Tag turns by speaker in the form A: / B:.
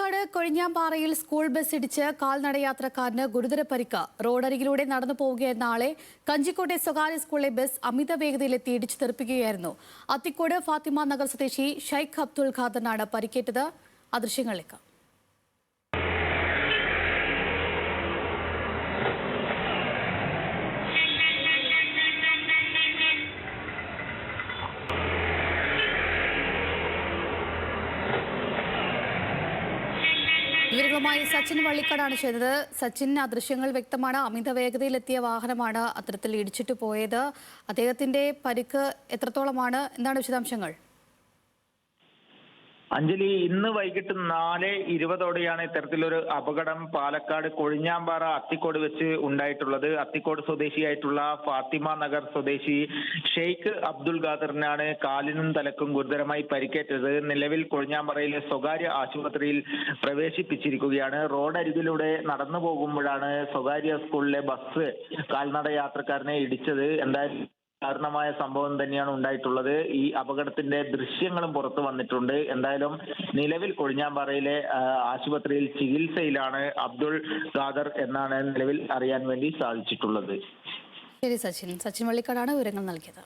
A: Palakkad കൊഴിഞ്ഞാമ്പാറയിൽ school bus ഇടിച്ച് കാൽനടയാത്രക്കാരന് ഗുരുതര പരിക്ക്. റോഡരികിലൂടെ നടന്നു പോവുകയായിരുന്ന ആളെ കഞ്ചിക്കോട്ടെ സ്വകാര്യ സ്കൂളിലെ ബസ് അമിത വേഗതയിലെത്തി ഇടിച്ചു തെറിപ്പിക്കുകയായിരുന്നു. അത്തിക്കോട് ഫാത്തിമ നഗർ സ്വദേശി ഷൈഖ് അബ്ദുൾ ഖാദറിനാണ് പരിക്കേറ്റത്. ആ ദൃശ്യങ്ങളിലേക്ക്. വിവരങ്ങളുമായി സച്ചിൻ വള്ളിക്കാടാണ് ചെയ്തത്. സച്ചിൻ, ആ ദൃശ്യങ്ങൾ വ്യക്തമാണ്. അമിത വേഗതയിലെത്തിയ വാഹനമാണ് അത്തരത്തിൽ ഇടിച്ചിട്ട് പോയത്. അദ്ദേഹത്തിന്റെ പരിക്ക് എത്രത്തോളമാണ്? എന്താണ് വിശദാംശങ്ങൾ?
B: അഞ്ജലി, ഇന്ന് വൈകിട്ട് 4:20 ഇത്തരത്തിലൊരു അപകടം പാലക്കാട് കൊഴിഞ്ഞാമ്പാറ അത്തിക്കോട് വെച്ച് ഉണ്ടായിട്ടുള്ളത്. അത്തിക്കോട് സ്വദേശിയായിട്ടുള്ള ഫാത്തിമ നഗർ സ്വദേശി ഷെയ്ഖ് അബ്ദുൾ ഖാദറിനാണ് കാലിനും തലക്കും ഗുരുതരമായി പരിക്കേറ്റത്. നിലവിൽ കൊഴിഞ്ഞാമ്പാറയിലെ സ്വകാര്യ ആശുപത്രിയിൽ പ്രവേശിപ്പിച്ചിരിക്കുകയാണ്. റോഡരികിലൂടെ നടന്നു പോകുമ്പോഴാണ് സ്വകാര്യ സ്കൂളിലെ ബസ് കാൽനട യാത്രക്കാരനെ ഇടിച്ചത്. എന്തായാലും ദാരുണമായ സംഭവം തന്നെയാണ് ഉണ്ടായിട്ടുള്ളത്. ഈ അപകടത്തിന്റെ ദൃശ്യങ്ങളും പുറത്തു വന്നിട്ടുണ്ട്. എന്തായാലും നിലവിൽ കൊഴിഞ്ഞാമ്പാറയിലെ ആശുപത്രിയിൽ ചികിത്സയിലാണ് അബ്ദുൾ ഖാദർ എന്നാണ് നിലവിൽ അറിയാൻ വേണ്ടി സാധിച്ചിട്ടുള്ളത്.
A: ശരി സച്ചിൻ. സച്ചിൻ വള്ളിക്കാടാണ് വിവരങ്ങൾ നൽകിയത്.